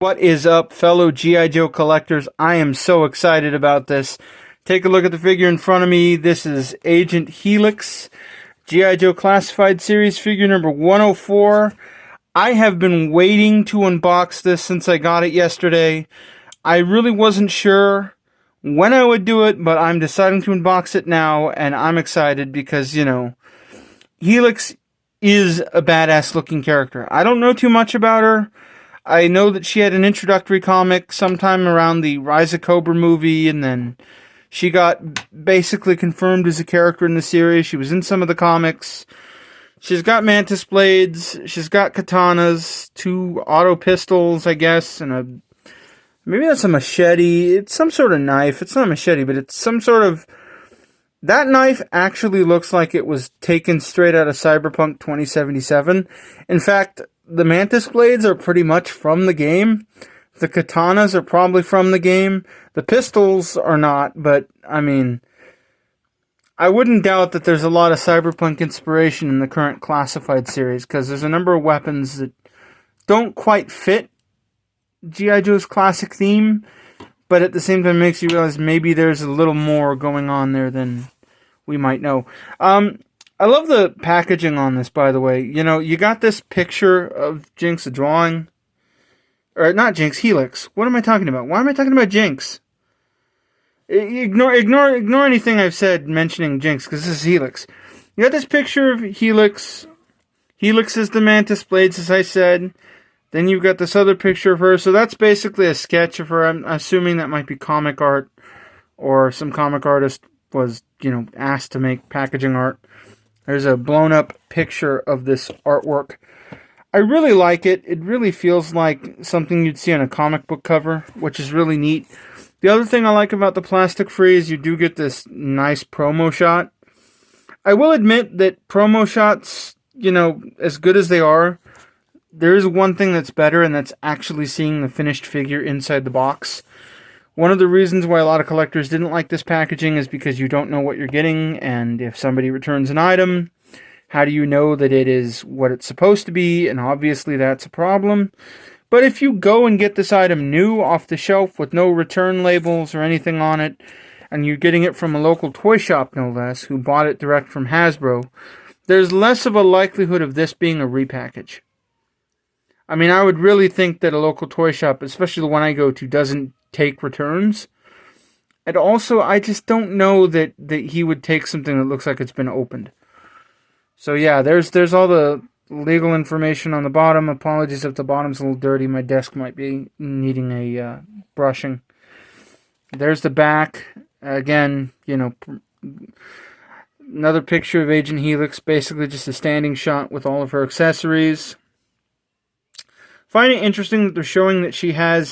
What is up, fellow G.I. Joe collectors? I am so excited about this. Take a look at the figure in front of me. This is Agent Helix, G.I. Joe Classified Series figure number 104. I have been waiting to unbox this since I got it yesterday. I really wasn't sure when I would do it, but I'm deciding to unbox it now, and I'm excited because, you know, Helix is a badass looking character. I don't know too much about her. I know that she had an introductory comic sometime around the Rise of Cobra movie, and then she got basically confirmed as a character in the series. She was in some of the comics. She's got mantis blades, she's got katanas, 2 auto pistols, I guess, and maybe that's a machete. It's some sort of knife. It's not a machete, but it's some sort of... That knife actually looks like it was taken straight out of Cyberpunk 2077. In fact, the mantis blades are pretty much from the game. The katanas are probably from the game. The pistols are not, but, I mean, I wouldn't doubt that there's a lot of Cyberpunk inspiration in the current Classified series, because there's a number of weapons that don't quite fit G.I. Joe's classic theme, but at the same time makes you realize maybe there's a little more going on there than we might know. I love the packaging on this, by the way. You know, you got this picture of Jinx, a drawing. Or, not Jinx, Helix. What am I talking about? Why am I talking about Jinx? Ignore anything I've said mentioning Jinx, because this is Helix. You got this picture of Helix. Helix is the mantis blades, as I said. Then you've got this other picture of her. So that's basically a sketch of her. I'm assuming that might be comic art, or some comic artist was, you know, asked to make packaging art. There's a blown up picture of this artwork. I really like it. It really feels like something you'd see on a comic book cover, which is really neat. The other thing I like about the plastic free is you do get this nice promo shot. I will admit that promo shots, you know, as good as they are, there is one thing that's better, and that's actually seeing the finished figure inside the box. One of the reasons why a lot of collectors didn't like this packaging is because you don't know what you're getting, and if somebody returns an item, how do you know that it is what it's supposed to be? And obviously that's a problem. But if you go and get this item new off the shelf with no return labels or anything on it, and you're getting it from a local toy shop, no less, who bought it direct from Hasbro, there's less of a likelihood of this being a repackage. I mean, I would really think that a local toy shop, especially the one I go to, doesn't take returns. And also, I just don't know that he would take something that looks like it's been opened. So yeah, there's all the legal information on the bottom. Apologies if the bottom's a little dirty. My desk might be needing a brushing. There's the back. Again, you know, another picture of Agent Helix. Basically just a standing shot with all of her accessories. Find it interesting that they're showing that she has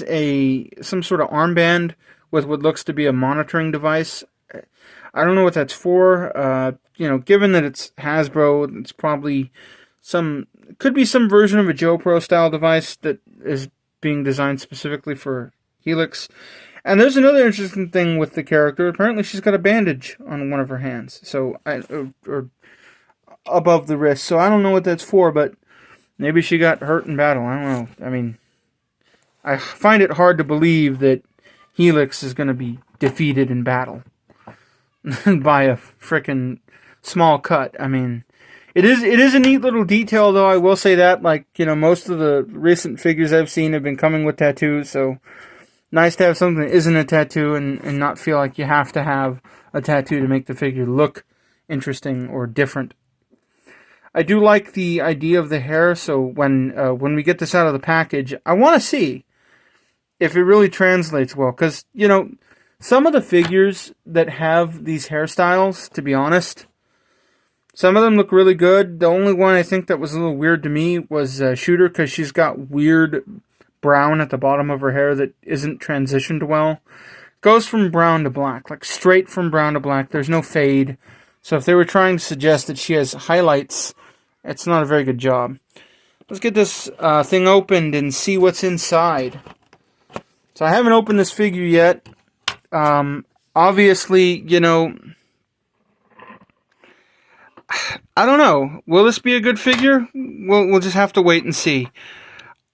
some sort of armband with what looks to be a monitoring device. I don't know what that's for. You know, given that it's Hasbro, it's probably could be some version of a Joe Pro style device that is being designed specifically for Helix. And there's another interesting thing with the character. Apparently she's got a bandage on one of her hands, so or above the wrist. So I don't know what that's for, but maybe she got hurt in battle. I don't know. I mean, I find it hard to believe that Helix is going to be defeated in battle by a frickin' small cut. I mean, it is a neat little detail, though. I will say that. Like, you know, most of the recent figures I've seen have been coming with tattoos, so nice to have something that isn't a tattoo and not feel like you have to have a tattoo to make the figure look interesting or different. I do like the idea of the hair, so when we get this out of the package, I want to see if it really translates well. Because, you know, some of the figures that have these hairstyles, to be honest, some of them look really good. The only one I think that was a little weird to me was Shooter, because she's got weird brown at the bottom of her hair that isn't transitioned well. Goes from brown to black, like straight from brown to black. There's no fade. So if they were trying to suggest that she has highlights, it's not a very good job. Let's get this thing opened and see what's inside. So I haven't opened this figure yet. Obviously, you know, I don't know. Will this be a good figure? We'll just have to wait and see.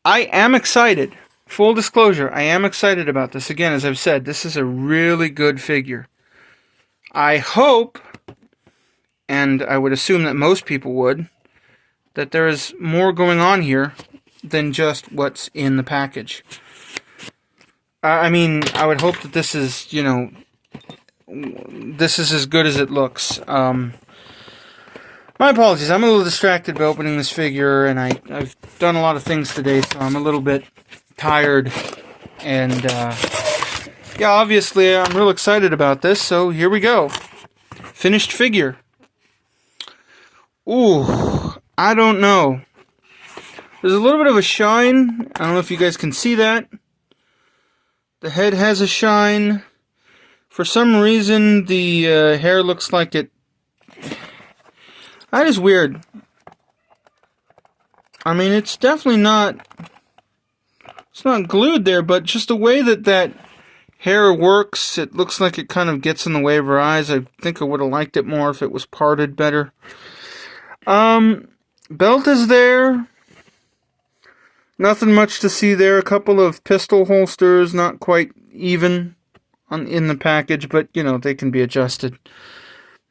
I am excited. full disclosure, I am excited about this. Again, as I've said, this is a really good figure. I hope, and I would assume that most people would, that there is more going on here than just what's in the package. I mean, I would hope that this is, you know, this is as good as it looks. My apologies, I'm a little distracted by opening this figure, and I've done a lot of things today, so I'm a little bit tired. And, yeah, obviously I'm real excited about this, so here we go. Finished figure. Ooh, I don't know. There's a little bit of a shine. I don't know if you guys can see that. The head has a shine. For some reason, the hair looks like it... That is weird. I mean, it's definitely not... It's not glued there, but just the way that that hair works, it looks like it kind of gets in the way of her eyes. I think I would have liked it more if it was parted better. Belt is there. Nothing much to see there. A couple of pistol holsters, not quite even in the package, but, you know, they can be adjusted.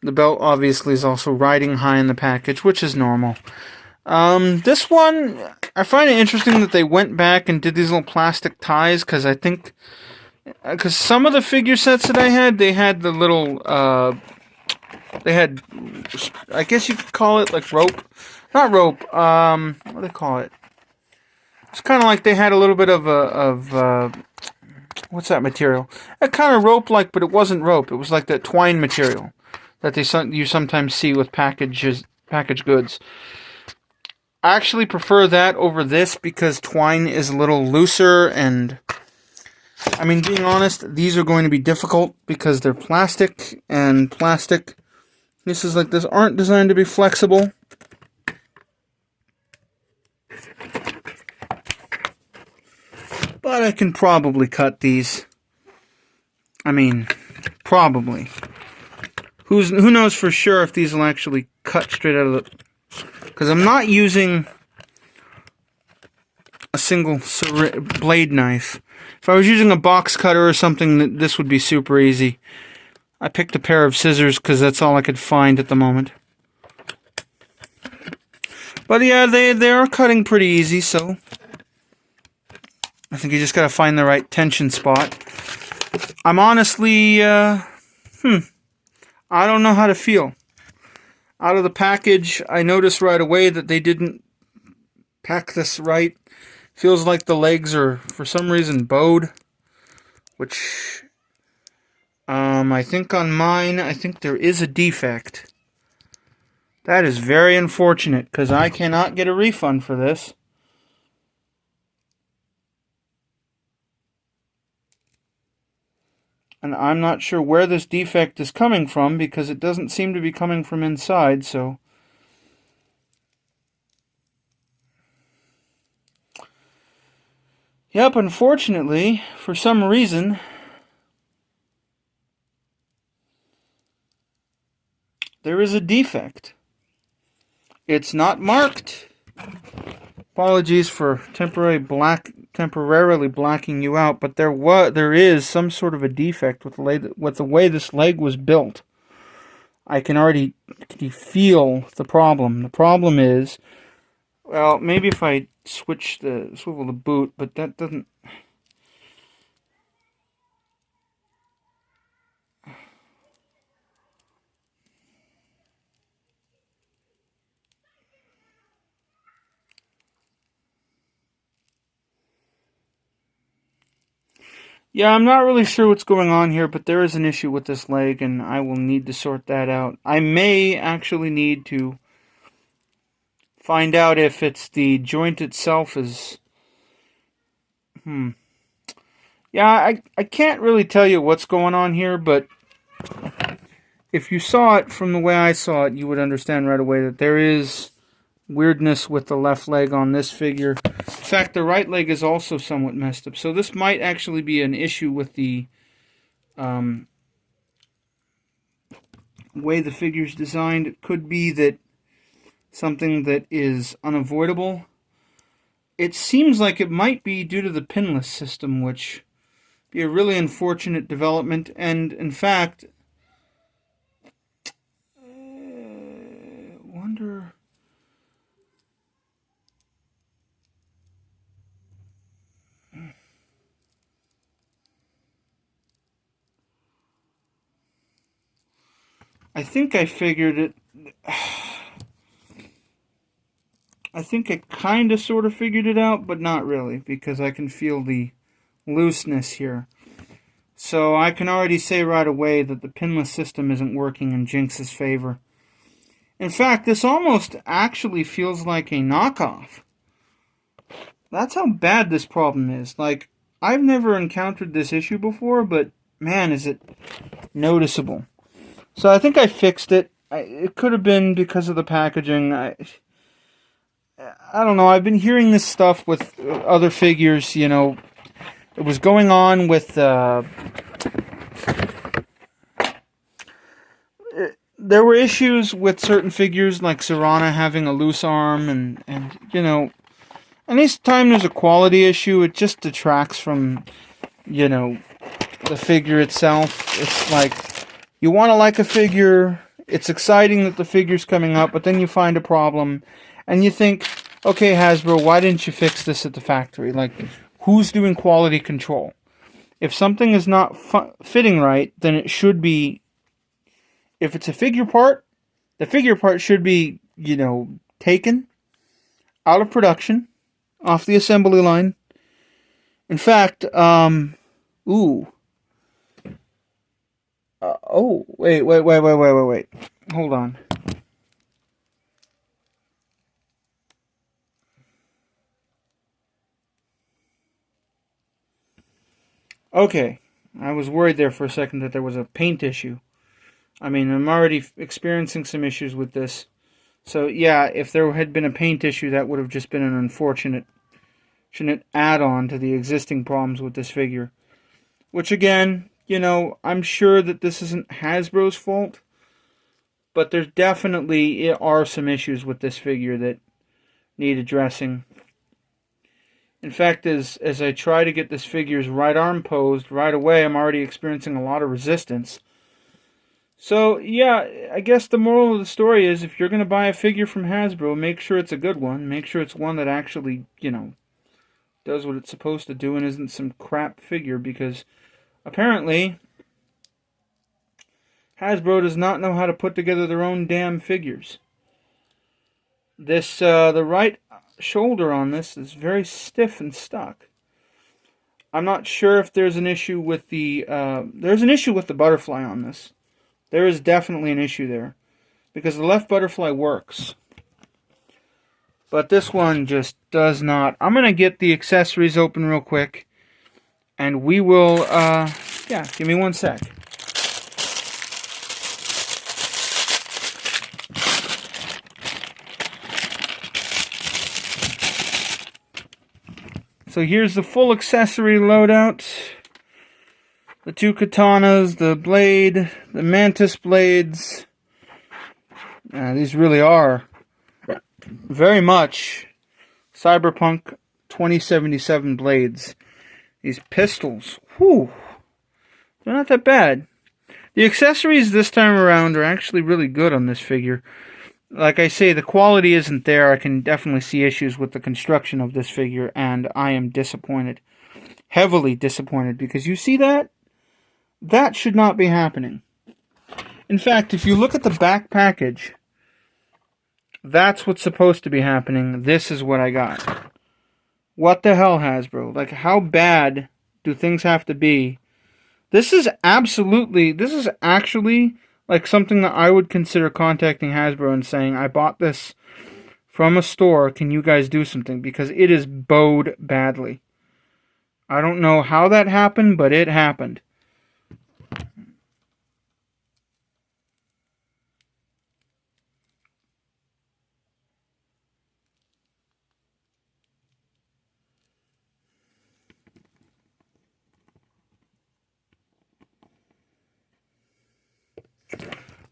The belt obviously is also riding high in the package, which is normal. This one, I find it interesting that they went back and did these little plastic ties, because I think, because some of the figure sets that I had, they had the little, they had, I guess you could call it like rope, not rope, what do they call it? It's kind of like they had a little bit of what's that material? It kind of rope-like, but it wasn't rope. It was like that twine material that you sometimes see with packaged goods. I actually prefer that over this because twine is a little looser, and I mean, being honest, these are going to be difficult because they're plastic, and plastic pieces like this aren't designed to be flexible. But I can probably cut these. I mean, probably. Who knows for sure if these will actually cut straight out of the... Because I'm not using a single blade knife. If I was using a box cutter or something, this would be super easy. I picked a pair of scissors because that's all I could find at the moment. But yeah, they are cutting pretty easy, so... I think you just gotta find the right tension spot. I'm honestly, I don't know how to feel. Out of the package, I noticed right away that they didn't pack this right. Feels like the legs are, for some reason, bowed. Which, I think on mine, I think there is a defect. That is very unfortunate, because I cannot get a refund for this. And I'm not sure where this defect is coming from, because it doesn't seem to be coming from inside, so... Yep, unfortunately, for some reason, there is a defect. It's not marked. Apologies for temporarily blacking you out, but there is some sort of a defect with the way this leg was built. I can already feel the problem. The problem is, well, maybe if I swivel the boot, but that doesn't... Yeah, I'm not really sure what's going on here, but there is an issue with this leg, and I will need to sort that out. I may actually need to find out if it's the joint itself is... Yeah, I can't really tell you what's going on here, but if you saw it from the way I saw it, you would understand right away that there is weirdness with the left leg on this figure. In fact, the right leg is also somewhat messed up. So this might actually be an issue with the way the figure's designed. It could be that something that is unavoidable. it seems like it might be due to the pinless system, which would be a really unfortunate development. And in fact, wonder. I think I figured it. I think I kind of sort of figured it out, but not really, because I can feel the looseness here. So I can already say right away that the pinless system isn't working in Jinx's favor. In fact, this almost actually feels like a knockoff. That's how bad this problem is. Like, I've never encountered this issue before, but man, is it noticeable. So I think I fixed it. It could have been because of the packaging. I don't know. I've been hearing this stuff with other figures. You know, it was going on with. There were issues with certain figures, like Serana having a loose arm, and you know, anytime there's a quality issue, it just detracts from, you know, the figure itself. It's like you want to like a figure. It's exciting that the figure's coming up, but then you find a problem. And you think, okay, Hasbro, why didn't you fix this at the factory? Like, who's doing quality control? If something is not fitting right, then it should be, if it's a figure part, the figure part should be, you know, taken out of production, off the assembly line. In fact, oh, wait. Hold on. Okay, I was worried there for a second that there was a paint issue. I mean, I'm already experiencing some issues with this. So, yeah, if there had been a paint issue, that would have just been an unfortunate add-on to the existing problems with this figure. Which, again, you know, I'm sure that this isn't Hasbro's fault, but there definitely are some issues with this figure that need addressing. In fact, as I try to get this figure's right arm posed right away, I'm already experiencing a lot of resistance. So, yeah, I guess the moral of the story is if you're going to buy a figure from Hasbro, make sure it's a good one. Make sure it's one that actually, you know, does what it's supposed to do and isn't some crap figure, because apparently Hasbro does not know how to put together their own damn figures. This, the right shoulder on this is very stiff and stuck. I'm not sure if there's an issue with the, there's an issue with the butterfly on this. There is definitely an issue there, because the left butterfly works, but this one just does not. I'm going to get the accessories open real quick, and we will, yeah, give me one sec. So here's the full accessory loadout. The two katanas, the blade, the mantis blades. These really are very much Cyberpunk 2077 blades. These pistols, whew, they're not that bad. The accessories this time around are actually really good on this figure. Like I say, the quality isn't there. I can definitely see issues with the construction of this figure, and I am disappointed. Heavily disappointed, because you see that? That should not be happening. In fact, if you look at the back package, that's what's supposed to be happening. This is what I got. What the hell, Hasbro? Like, how bad do things have to be? This is actually like something that I would consider contacting Hasbro and saying, I bought this from a store, can you guys do something? Because it is bowed badly. I don't know how that happened, but it happened.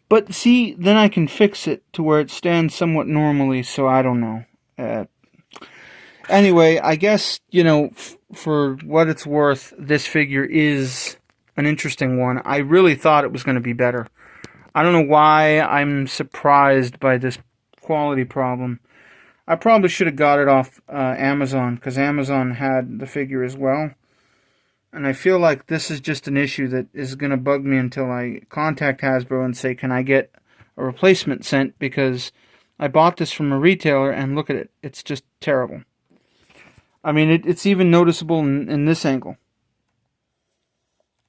But see, then I can fix it to where it stands somewhat normally, so I don't know. anyway, I guess, for what it's worth, this figure is an interesting one. I really thought it was going to be better. I don't know why I'm surprised by this quality problem. I probably should have got it off Amazon, because Amazon had the figure as well. And I feel like this is just an issue that is going to bug me until I contact Hasbro and say, can I get a replacement sent? Because I bought this from a retailer, and look at it. It's just terrible. I mean, it's even noticeable in this angle.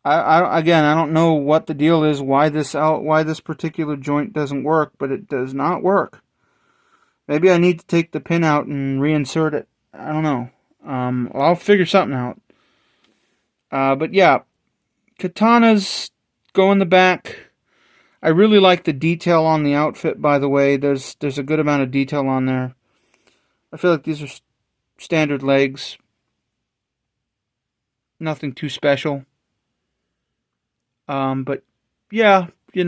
Again, I don't know what the deal is, why this particular joint doesn't work, but it does not work. Maybe I need to take the pin out and reinsert it. I don't know. I'll figure something out. But yeah, katanas go in the back. I really like the detail on the outfit, by the way. There's a good amount of detail on there. I feel like these are standard legs. Nothing too special. But yeah, I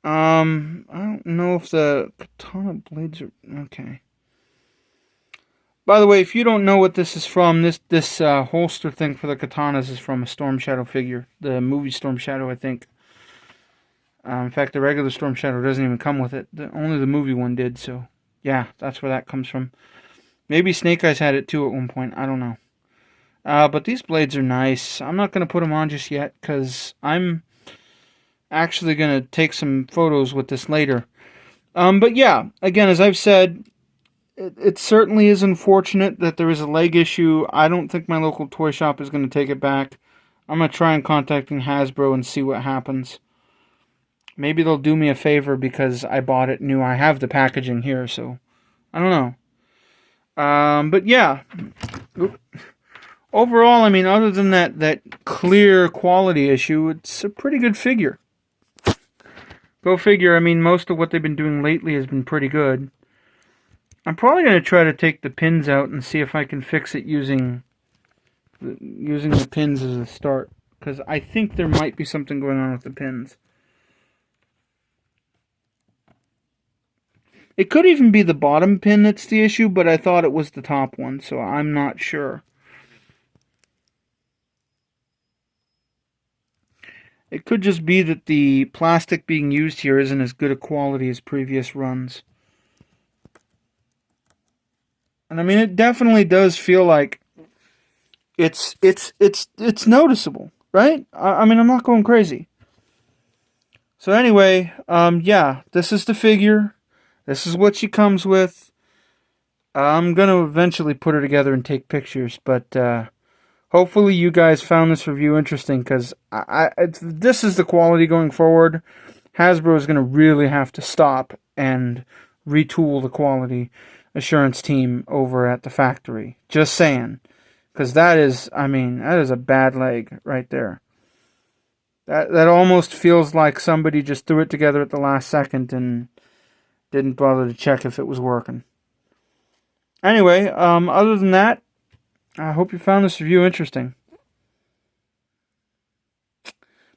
don't know if the katana blades are okay. By the way, if you don't know what this is from, this holster thing for the katanas is from a Storm Shadow figure, the movie Storm Shadow, I think. In fact, the regular Storm Shadow doesn't even come with it. Only the movie one did. So yeah, that's where that comes from. Maybe Snake Eyes had it too at one point. I don't know. But these blades are nice. I'm not going to put them on just yet, because I'm actually going to take some photos with this later. But yeah, again, as I've said, it certainly is unfortunate that there is a leg issue. I don't think my local toy shop is going to take it back. I'm going to try and contacting Hasbro and see what happens. Maybe they'll do me a favor because I bought it new. I have the packaging here, so I don't know. But yeah. Overall, I mean, other than that clear quality issue, it's a pretty good figure. Go figure, I mean, most of what they've been doing lately has been pretty good. I'm probably going to try to take the pins out and see if I can fix it using the pins as a start. Because I think there might be something going on with the pins. It could even be the bottom pin that's the issue, but I thought it was the top one, so I'm not sure. It could just be that the plastic being used here isn't as good a quality as previous runs. And I mean, it definitely does feel like it's noticeable, right? I mean, I'm not going crazy. So anyway, yeah, this is the figure. This is what she comes with. I'm going to eventually put her together and take pictures, but hopefully you guys found this review interesting, because this is the quality going forward. Hasbro is going to really have to stop and retool the quality assurance team over at the factory. Just saying. Because that is a bad leg right there. That almost feels like somebody just threw it together at the last second and didn't bother to check if it was working. Anyway, other than that, I hope you found this review interesting.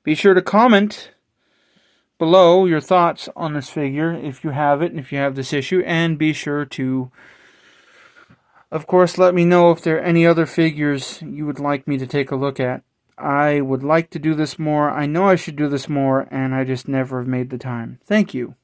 Be sure to comment below your thoughts on this figure if you have it and if you have this issue, and be sure to, of course, let me know if there are any other figures you would like me to take a look at. I would like to do this more. I know I should do this more, and I just never have made the time. Thank you.